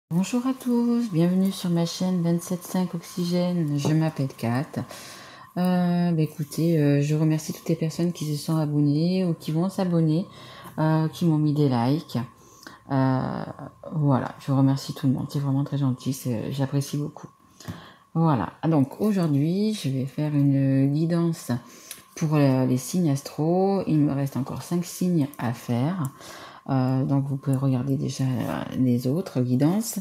Bonjour à tous, bienvenue sur ma chaîne 27.5 Oxygène, je m'appelle Kat. Écoutez, je remercie toutes les personnes qui se sont abonnées ou qui vont s'abonner, qui m'ont mis des likes. Voilà, je remercie tout le monde, c'est vraiment très gentil, j'apprécie beaucoup. Voilà, donc aujourd'hui je vais faire une guidance pour les signes astro. Il me reste encore 5 signes à faire. Donc vous pouvez regarder déjà les autres guidances.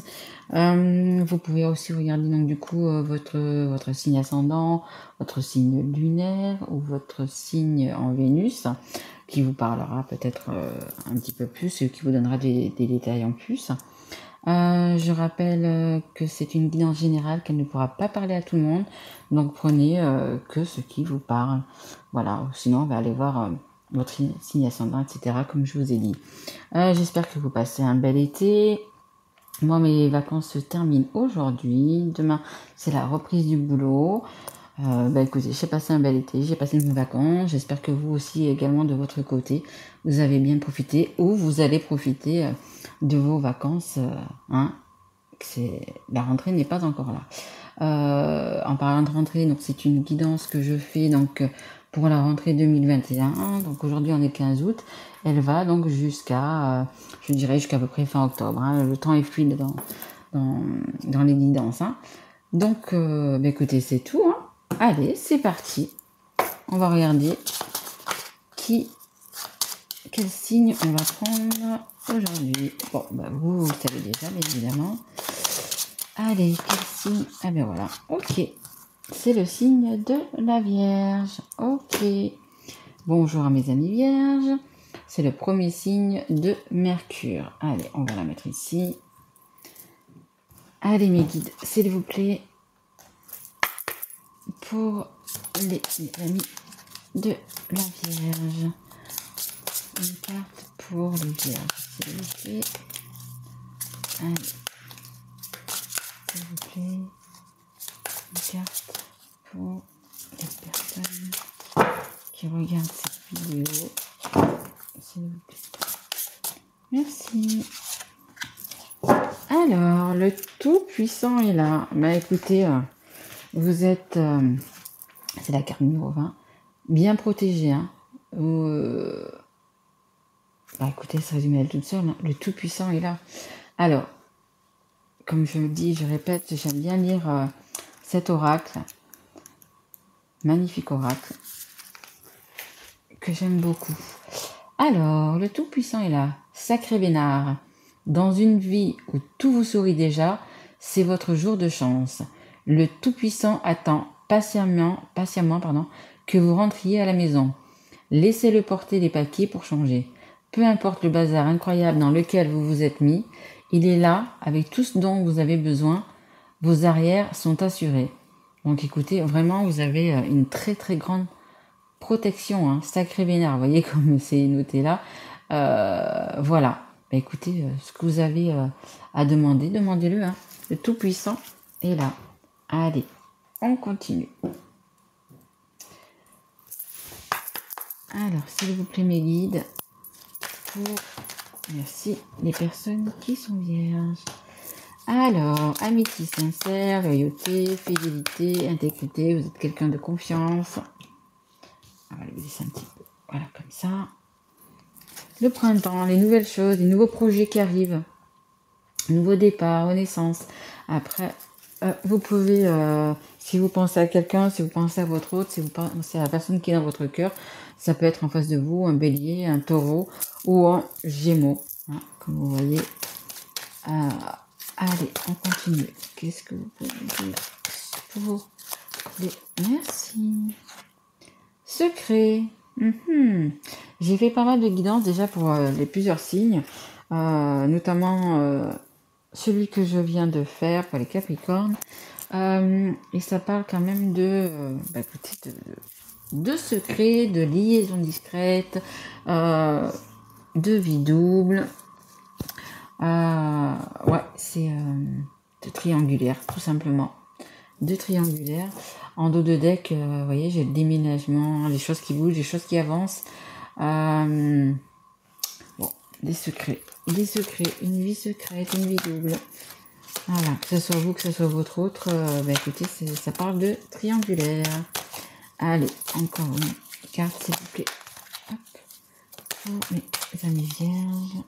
Vous pouvez aussi regarder donc du coup votre signe ascendant, votre signe lunaire ou votre signe en Vénus, qui vous parlera peut-être un petit peu plus et qui vous donnera des détails en plus. Je rappelle que c'est une guidance générale, qu'elle ne pourra pas parler à tout le monde, donc prenez que ce qui vous parle. Voilà, sinon on va aller voir votre signe ascendant, etc. comme je vous ai dit. J'espère que vous passez un bel été. Moi, mes vacances se terminent aujourd'hui. Demain, c'est la reprise du boulot. Écoutez, j'ai passé un bel été, j'ai passé mes vacances. J'espère que vous aussi, également de votre côté, vous avez bien profité ou vous allez profiter de vos vacances. La rentrée n'est pas encore là. En parlant de rentrée, donc c'est une guidance que je fais donc pour la rentrée 2021. Donc aujourd'hui, on est 15 août. Elle va donc jusqu'à, je dirais jusqu'à peu près fin octobre. Le temps est fluide dans les guidances. Donc, écoutez, c'est tout. Allez, c'est parti. On va regarder quel signe on va prendre aujourd'hui. Bon, vous savez déjà, bien évidemment. Allez, quel signe? Ah ben voilà, ok. C'est le signe de la Vierge. Ok. Bonjour à mes amis Vierges. C'est le premier signe de Mercure. Allez, on va la mettre ici. Allez mes guides, s'il vous plaît, pour les amis de la Vierge. Une carte pour les Vierges, s'il vous plaît. Allez, s'il vous plaît. Une carte pour les personnes qui regardent cette vidéo. S'il vous plaît. Merci. Alors, le Tout-Puissant est là. Écoutez, vous êtes... c'est la carte numéro 20. Bien protégé. Écoutez, ça résume elle toute seule. Le Tout-Puissant est là. Alors, comme je le dis, je répète, j'aime bien lire cet oracle. Magnifique oracle. Que j'aime beaucoup. Alors, le Tout-Puissant est là. Sacré Bénard. Dans une vie où tout vous sourit déjà, c'est votre jour de chance. Le Tout-Puissant attend patiemment, que vous rentriez à la maison. Laissez-le porter les paquets pour changer. Peu importe le bazar incroyable dans lequel vous vous êtes mis, il est là avec tout ce dont vous avez besoin. Vos arrières sont assurés. Donc écoutez, vraiment, vous avez une très très grande protection. Sacré Bénard, vous voyez comme c'est noté là. Voilà. Écoutez, ce que vous avez à demander, demandez-le. Le Tout-Puissant est là. Allez, on continue. Alors, s'il vous plaît, mes guides, merci, les personnes qui sont vierges. Alors, amitié sincère, loyauté, fidélité, intégrité, vous êtes quelqu'un de confiance. On va le laisser un petit peu. Voilà, comme ça. Le printemps, les nouvelles choses, les nouveaux projets qui arrivent. Nouveau départ, renaissance. Après, vous pouvez, si vous pensez à quelqu'un, si vous pensez à votre autre, si vous pensez à la personne qui est dans votre cœur, ça peut être en face de vous un bélier, un taureau ou un gémeaux. Comme vous voyez. Allez, on continue. Qu'est-ce que vous pouvez dire pour les... Merci. Secret. J'ai fait pas mal de guidances déjà pour les plusieurs signes, notamment celui que je viens de faire pour les Capricornes. Et ça parle quand même écoutez, de secrets, de liaisons discrètes, de vie double. C'est de triangulaire, tout simplement. De triangulaire. En dos de deck, vous voyez, j'ai le déménagement, les choses qui bougent, les choses qui avancent. Des secrets, une vie secrète, une vie double. Voilà, que ce soit vous, que ce soit votre autre, bah écoutez, ça parle de triangulaire. Allez, encore une carte, s'il vous plaît. Hop, pour mes amis vierges.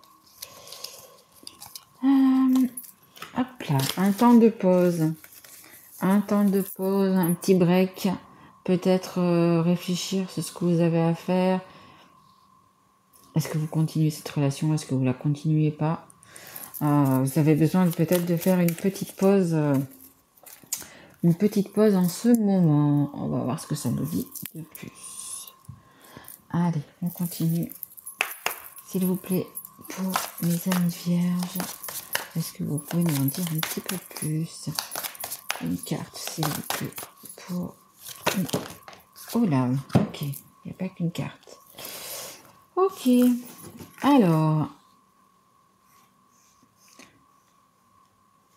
Hop là, un temps de pause. Un temps de pause, un petit break. Peut-être réfléchir sur ce que vous avez à faire. Est-ce que vous continuez cette relation? Est-ce que vous la continuez pas? Vous avez besoin peut-être de faire une petite pause en ce moment. On va voir ce que ça nous dit de plus. Allez, on continue. S'il vous plaît, pour mes amis vierges, est-ce que vous pouvez nous en dire un petit peu plus? Une carte, s'il vous plaît, pour... Oh là, ok, il n'y a pas qu'une carte. Ok, alors...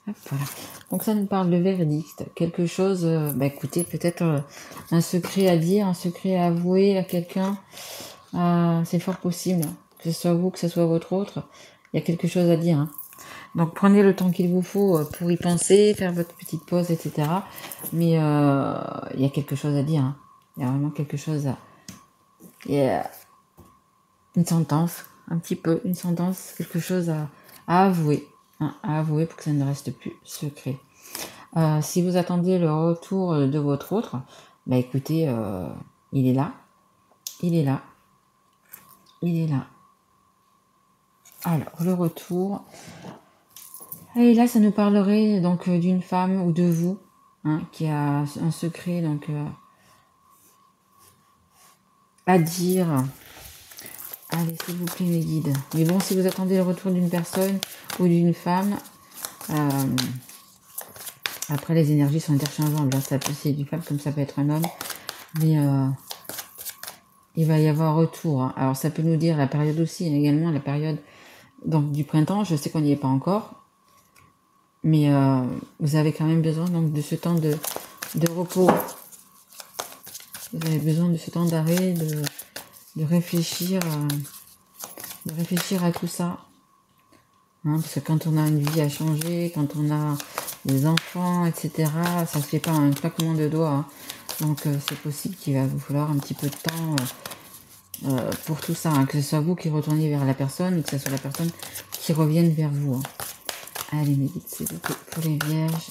Hop, voilà. Donc ça nous parle de verdict, quelque chose, bah écoutez, peut-être un secret à dire, un secret à avouer à quelqu'un, c'est fort possible, que ce soit vous, que ce soit votre autre, il y a quelque chose à dire. Hein. Donc prenez le temps qu'il vous faut pour y penser, faire votre petite pause, etc. Mais il y a quelque chose à dire, hein. Il y a vraiment quelque chose à... Il y a une sentence, un petit peu, une sentence, quelque chose à avouer. À avouer pour que ça ne reste plus secret. Si vous attendez le retour de votre autre, bah écoutez, il est là, il est là, il est là. Alors, le retour. Et là, ça nous parlerait donc d'une femme ou de vous, hein, qui a un secret donc à dire. Allez, s'il vous plaît, mes guides. Mais bon, si vous attendez le retour d'une personne ou d'une femme, après les énergies sont interchangeables. Là, ça peut être une femme comme ça peut être un homme. Mais il va y avoir retour. Hein. Alors, ça peut nous dire la période aussi, également la période donc, du printemps. Je sais qu'on n'y est pas encore. Mais vous avez quand même besoin donc, de ce temps de repos. Vous avez besoin de ce temps d'arrêt, de réfléchir à tout ça. Hein, parce que quand on a une vie à changer, quand on a des enfants, etc., ça se fait pas en un claquement de doigts. Hein. Donc c'est possible qu'il va vous falloir un petit peu de temps pour tout ça. Hein, que ce soit vous qui retourniez vers la personne ou que ce soit la personne qui revienne vers vous. Hein. Allez, mes guides, s'il vous plaît, pour les vierges.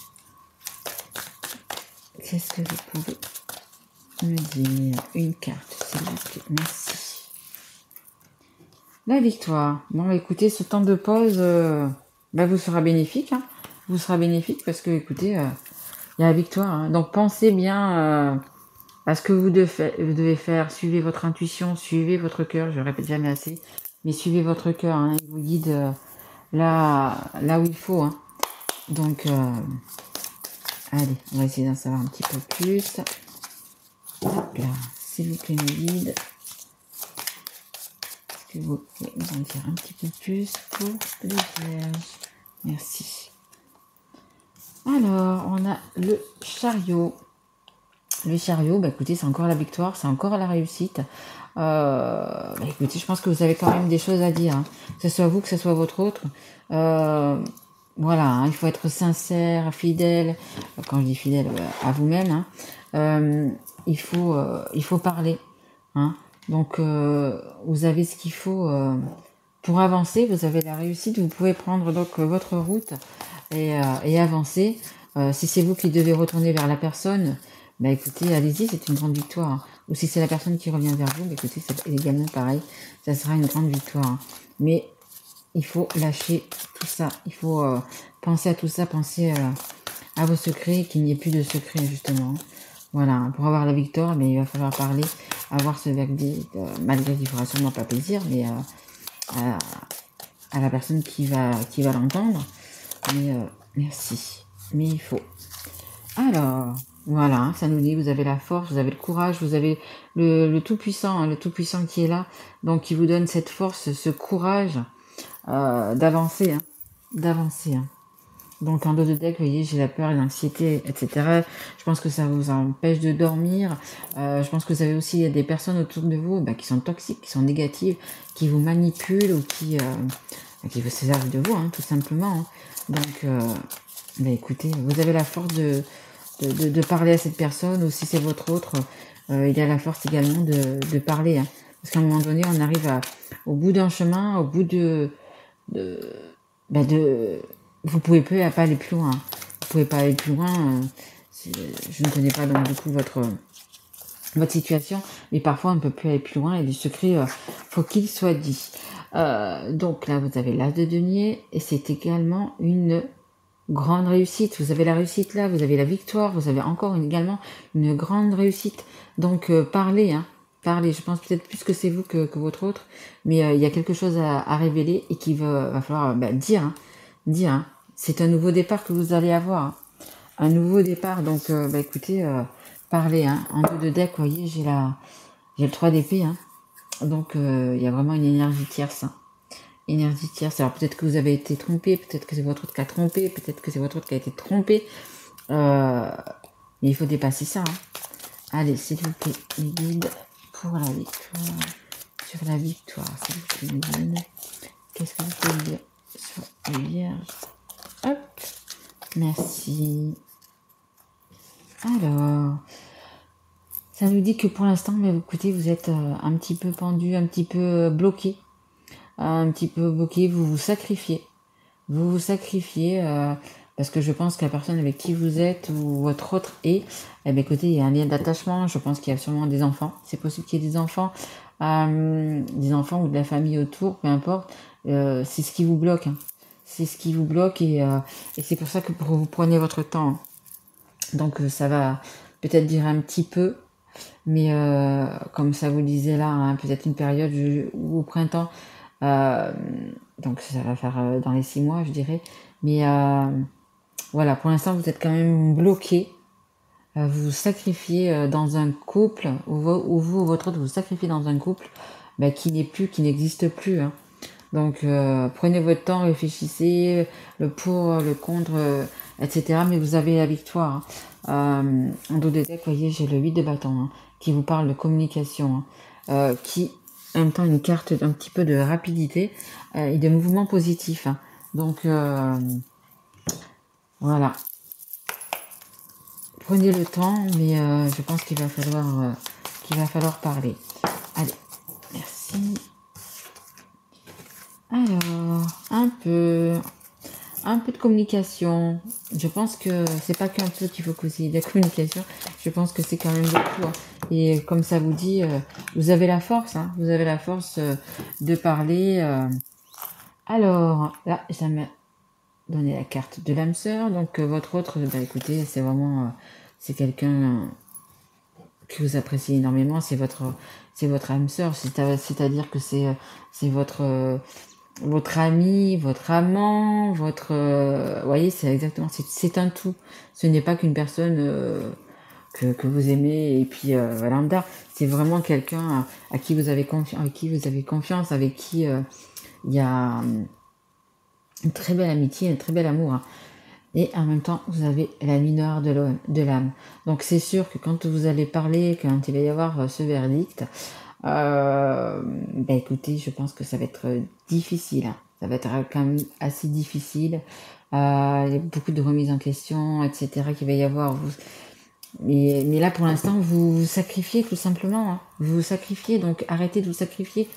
Qu'est-ce que vous pouvez me dire? Une carte, s'il vous plaît. Merci. La victoire. Bon, écoutez, ce temps de pause vous sera bénéfique. Hein. Vous sera bénéfique parce que, écoutez, il y a la victoire. Hein. Donc, pensez bien à ce que vous devez faire. Suivez votre intuition, suivez votre cœur. Je le répète jamais assez. Mais suivez votre cœur. Hein. Il vous guide là où il faut. Hein. Donc, allez, on va essayer d'en savoir un petit peu plus. Hop là, s'il vous plaît, mes guides. Que vous pouvez nous en dire un petit peu plus pour les vierges. Merci. Alors, on a le chariot. Le chariot, bah écoutez, c'est encore la victoire, c'est encore la réussite. Écoutez, je pense que vous avez quand même des choses à dire. Hein. Que ce soit vous, que ce soit votre autre. Voilà, hein, il faut être sincère, fidèle. Quand je dis fidèle, à vous-même. Hein. Il faut parler. Hein. Donc, vous avez ce qu'il faut pour avancer. Vous avez la réussite. Vous pouvez prendre donc votre route et avancer. Si c'est vous qui devez retourner vers la personne, bah écoutez, allez-y, c'est une grande victoire. Hein. Ou si c'est la personne qui revient vers vous, bah écoutez, c'est également pareil. Ça sera une grande victoire. Hein. Mais il faut lâcher tout ça. Il faut penser à tout ça, penser à vos secrets, qu'il n'y ait plus de secrets justement. Voilà, pour avoir la victoire, mais il va falloir parler, avoir ce verdict, malgré qu'il ne fera sûrement pas plaisir, mais à la personne qui va l'entendre. Mais merci. Mais il faut. Alors, voilà, ça nous dit, vous avez la force, vous avez le courage, vous avez le Tout-Puissant, hein, le Tout-Puissant qui est là, donc qui vous donne cette force, ce courage d'avancer, hein, d'avancer. Hein. Donc en dos de deck, vous voyez, j'ai la peur, l'anxiété, etc. Je pense que ça vous empêche de dormir. Je pense que vous avez aussi des personnes autour de vous qui sont toxiques, qui sont négatives, qui vous manipulent ou qui vous servent de vous, hein, tout simplement. Hein. Donc Ben écoutez, vous avez la force de parler à cette personne, ou si c'est votre autre, il a la force également de parler. Hein. Parce qu'à un moment donné, on arrive au bout d'un chemin, au bout de, ben vous pouvez pas aller plus loin. Vous pouvez pas aller plus loin. Je ne connais pas donc du coup votre situation, mais parfois on ne peut plus aller plus loin et les secrets, faut qu'ils soient dits. Donc là, vous avez l'as de denier et c'est également une grande réussite. Vous avez la réussite là, vous avez la victoire, vous avez encore également une grande réussite. Donc parlez, hein, parlez. Je pense peut-être plus que c'est vous que votre autre, mais il y a quelque chose à révéler et qu'il va falloir dire, hein, dire. Hein. C'est un nouveau départ que vous allez avoir. Hein. Un nouveau départ, donc écoutez, parlez. Hein. En dos de deck, vous voyez, j'ai le 3 d'épée. Hein. Donc il y a vraiment une énergie tierce. Hein. Énergie tierce. Alors peut-être que vous avez été trompé, peut-être que c'est votre autre qui a trompé, peut-être que c'est votre autre qui a été trompé. Mais il faut dépasser ça. Hein. Allez, s'il vous plaît, les guides pour la victoire. Sur la victoire, s'il vous plaît, les guides. Qu'est-ce que vous pouvez dire sur les vierges? Hop. Merci. Alors, ça nous dit que pour l'instant, mais écoutez, vous êtes un petit peu pendu, un petit peu bloqué. Un petit peu bloqué, vous vous sacrifiez. Vous vous sacrifiez parce que je pense que la personne avec qui vous êtes ou votre autre est, eh bien, écoutez, il y a un lien d'attachement. Je pense qu'il y a sûrement des enfants. C'est possible qu'il y ait des enfants ou de la famille autour, peu importe. C'est ce qui vous bloque. Hein. C'est ce qui vous bloque et c'est pour ça que vous prenez votre temps. Hein. Donc ça va peut-être durer un petit peu, mais comme ça vous le disait là, hein, peut-être une période ou au printemps. Donc ça va faire dans les 6 mois, je dirais. Mais voilà, pour l'instant, vous êtes quand même bloqué. Vous vous sacrifiez dans un couple, ou vous ou votre autre vous sacrifiez dans un couple qui n'est plus, qui n'existe plus. Hein. Donc prenez votre temps, réfléchissez, le pour, le contre, etc. Mais vous avez la victoire. Hein. En dos de deck, vous voyez, j'ai le 8 de bâton hein, qui vous parle de communication, hein, qui en même temps une carte d'un petit peu de rapidité et de mouvement positif. Hein. Donc voilà. Prenez le temps, mais je pense qu'il va falloir parler. Allez, merci. Alors, un peu de communication. Je pense que c'est pas qu'un peu qu'il faut que vous ayez de la communication. Je pense que c'est quand même beaucoup. Hein. Et comme ça vous dit, vous avez la force. Hein. Vous avez la force de parler. Alors, là, ça m'a donné la carte de l'âme sœur. Donc, votre autre, écoutez, c'est vraiment... c'est quelqu'un que vous appréciez énormément. C'est votre âme sœur. C'est-à-dire que c'est votre ami, votre amant, vous voyez, c'est exactement, c'est un tout. Ce n'est pas qu'une personne que vous aimez et puis lambda. C'est vraiment quelqu'un à qui vous avez confiance, avec qui il y a une très belle amitié, un très bel amour. Hein. Et en même temps, vous avez la mineure de l'âme. Donc c'est sûr que quand vous allez parler, quand il va y avoir ce verdict, écoutez, je pense que ça va être difficile. Hein. Ça va être quand même assez difficile. Il y a beaucoup de remises en question, etc. qu'il va y avoir. Mais là, pour l'instant, vous vous sacrifiez tout simplement. Hein. Vous vous sacrifiez, donc arrêtez de vous sacrifier.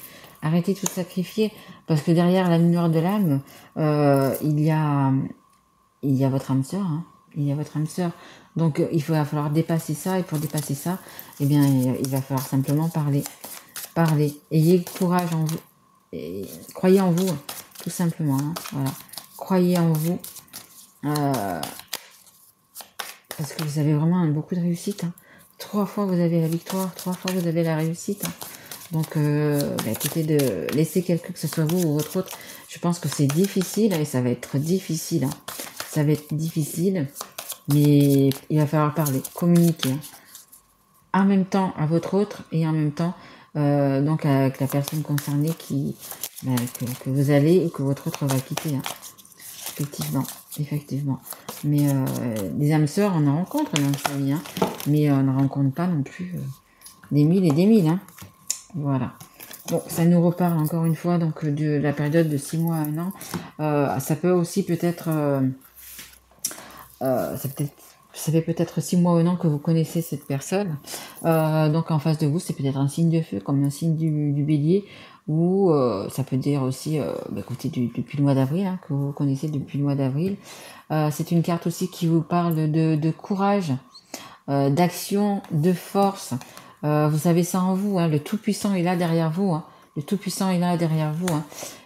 Arrêtez de vous sacrifier. Parce que derrière la lumière de l'âme, il y a votre âme sœur. Hein. Il y a votre âme sœur. Donc, va falloir dépasser ça. Et pour dépasser ça, eh bien, il va falloir simplement parler. Parlez. Ayez courage en vous. Et croyez en vous, tout simplement. Hein. Voilà. Croyez en vous. Parce que vous avez vraiment beaucoup de réussite. Hein. 3 fois vous avez la victoire, 3 fois vous avez la réussite. Hein. Donc, écoutez, de laisser quelqu'un, que ce soit vous ou votre autre, je pense que c'est difficile et ça va être difficile. Hein. Ça va être difficile, mais il va falloir parler, communiquer. Hein. En même temps à votre autre et en même temps donc avec la personne concernée que vous allez ou que votre autre va quitter. Hein. Effectivement. Mais des âmes sœurs, on en rencontre dans sa vie, hein. Mais on n'en rencontre pas non plus des mille et des mille. Hein. Voilà. Bon, ça nous reparle encore une fois donc de la période de 6 mois à 1 an. Ça peut aussi peut-être Ça fait peut-être 6 mois ou un an que vous connaissez cette personne. Donc en face de vous, c'est peut-être un signe de feu, comme un signe du bélier, ou ça peut dire aussi, écoutez, depuis le mois d'avril, hein, que vous connaissez depuis le mois d'avril. C'est une carte aussi qui vous parle de courage, d'action, de force. Vous avez ça en vous, hein, le Tout-Puissant est là derrière vous. Hein, le Tout-Puissant est là derrière vous. Hein,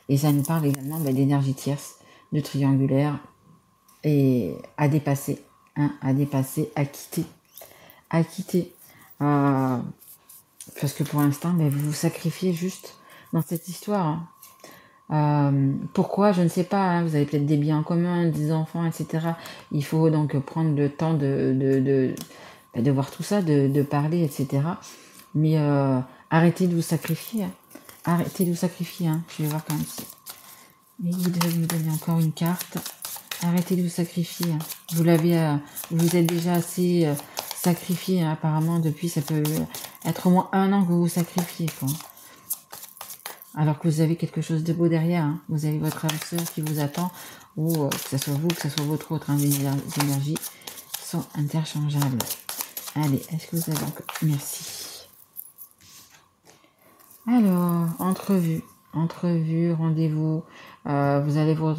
et ça nous parle également d'énergie tierce, de triangulaire, et à dépasser, hein, à dépasser, à quitter. Parce que pour l'instant, vous vous sacrifiez juste dans cette histoire. Hein. Pourquoi, je ne sais pas, hein, vous avez peut-être des biens en commun, des enfants, etc. Il faut donc prendre le temps de voir tout ça, de parler, etc. Mais arrêtez de vous sacrifier. Hein. Arrêtez de vous sacrifier. Hein. Je vais voir quand même si... Et vous devez me donner encore une carte. Arrêtez de vous sacrifier. Hein. Vous êtes déjà assez sacrifié. Hein. Apparemment, depuis, ça peut être au moins 1 an que vous vous sacrifiez. Quoi. Alors que vous avez quelque chose de beau derrière. Hein. Vous avez votre âme sœur qui vous attend. Ou que ce soit vous, que ce soit votre autre. Hein, les énergies sont interchangeables. Allez, est-ce que vous avez encore... Merci. Alors, entrevue, rendez-vous, vous allez vous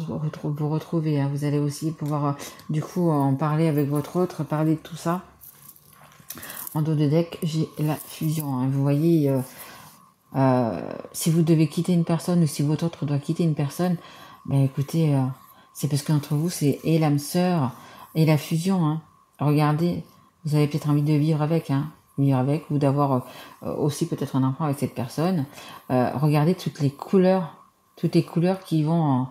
retrouver, hein. Vous allez aussi pouvoir, du coup, en parler avec votre autre, parler de tout ça. En dos de deck, j'ai la fusion, hein. Vous voyez, si vous devez quitter une personne ou si votre autre doit quitter une personne, écoutez, c'est parce qu'entre vous, c'est et l'âme sœur et la fusion. Hein. Regardez, vous avez peut-être envie de vivre avec, hein. Ou d'avoir aussi peut-être un enfant avec cette personne. Regardez toutes les couleurs qui vont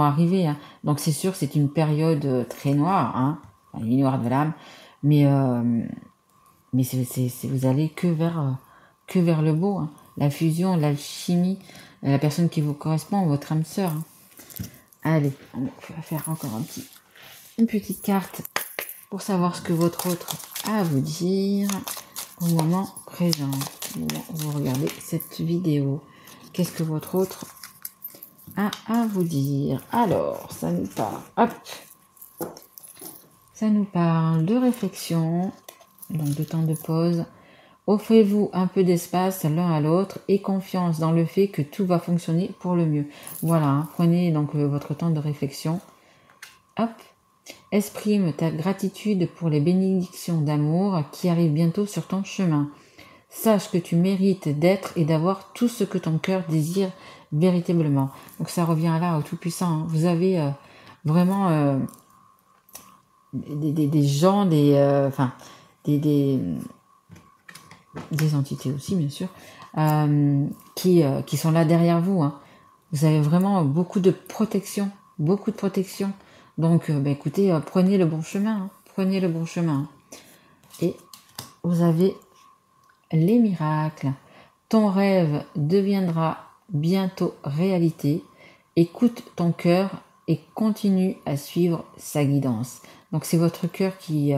arriver. Hein. Donc c'est sûr, c'est une période très noire, hein, une nuit noire de l'âme, mais vous allez que vers le beau. Hein. La fusion, l'alchimie, la personne qui vous correspond, votre âme sœur. Hein. Allez, on va faire encore une petite carte pour savoir ce que votre autre a à vous dire au moment présent. Vous regardez cette vidéo. Qu'est-ce que votre autre a à vous dire? Alors, ça nous parle. Hop. Ça nous parle de réflexion, donc de temps de pause. Offrez-vous un peu d'espace l'un à l'autre et confiance dans le fait que tout va fonctionner pour le mieux. Voilà, hein, prenez donc votre temps de réflexion. Hop. Exprime ta gratitude pour les bénédictions d'amour qui arrivent bientôt sur ton chemin. Sache que tu mérites d'être et d'avoir tout ce que ton cœur désire véritablement. Donc ça revient là au Tout-Puissant. Hein. Vous avez vraiment des gens, des entités aussi, bien sûr, qui sont là derrière vous. Hein. Vous avez vraiment beaucoup de protection. Donc, écoutez, prenez le bon chemin. Hein. Prenez le bon chemin. Et vous avez les miracles. Ton rêve deviendra bientôt réalité. Écoute ton cœur et continue à suivre sa guidance. Donc, c'est votre cœur qui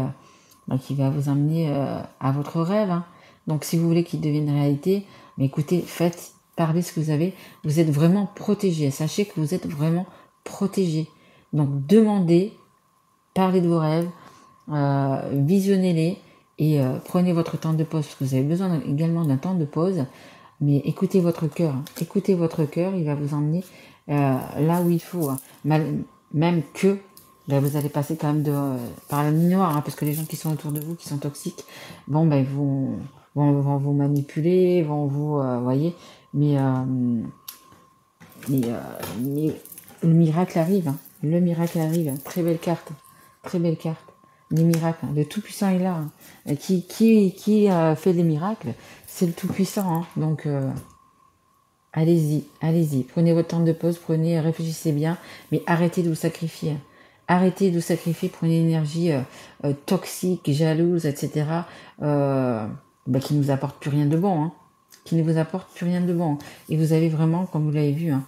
va vous emmener à votre rêve. Hein. Donc, si vous voulez qu'il devienne réalité, écoutez, faites, parlez ce que vous avez. Vous êtes vraiment protégé. Sachez que vous êtes vraiment protégé. Donc, demandez, parlez de vos rêves, visionnez-les et prenez votre temps de pause parce que vous avez besoin également d'un temps de pause. Mais écoutez votre cœur. Hein. Écoutez votre cœur, il va vous emmener là où il faut. Hein. Même que vous allez passer quand même par la nuit noire, hein, parce que les gens qui sont autour de vous, qui sont toxiques, ils vont vous manipuler, vont vous, voyez. Mais le miracle arrive. Hein. Le miracle arrive. Très belle carte. Très belle carte. Les miracles. Hein. Le Tout-Puissant est là. Hein. Qui fait les miracles? C'est le Tout-Puissant. Hein. Donc, allez-y. Prenez votre temps de pause. Réfléchissez bien. Mais arrêtez de vous sacrifier. Arrêtez de vous sacrifier. Prenez une énergie toxique, jalouse, etc. Qui ne vous apporte plus rien de bon. Hein. Qui ne vous apporte plus rien de bon. Et vous avez vraiment, comme vous l'avez vu, hein,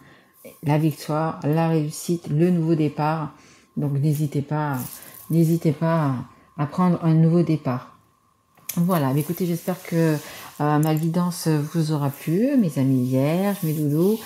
la victoire, la réussite, le nouveau départ. Donc n'hésitez pas à prendre un nouveau départ. Voilà, écoutez, j'espère que ma guidance vous aura plu, mes amis vierges, mes doudous.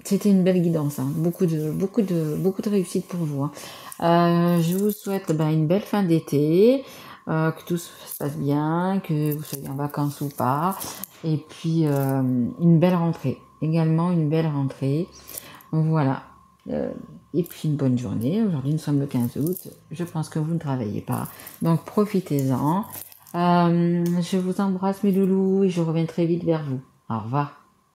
C'était une belle guidance, hein. Beaucoup de réussite pour vous. Hein. Je vous souhaite une belle fin d'été, que tout se passe bien, que vous soyez en vacances ou pas, et puis une belle rentrée, également une belle rentrée. Voilà. Et puis une bonne journée. Aujourd'hui, nous sommes le 15 août. Je pense que vous ne travaillez pas, donc profitez-en. Je vous embrasse mes loulous et je reviens très vite vers vous. Au revoir.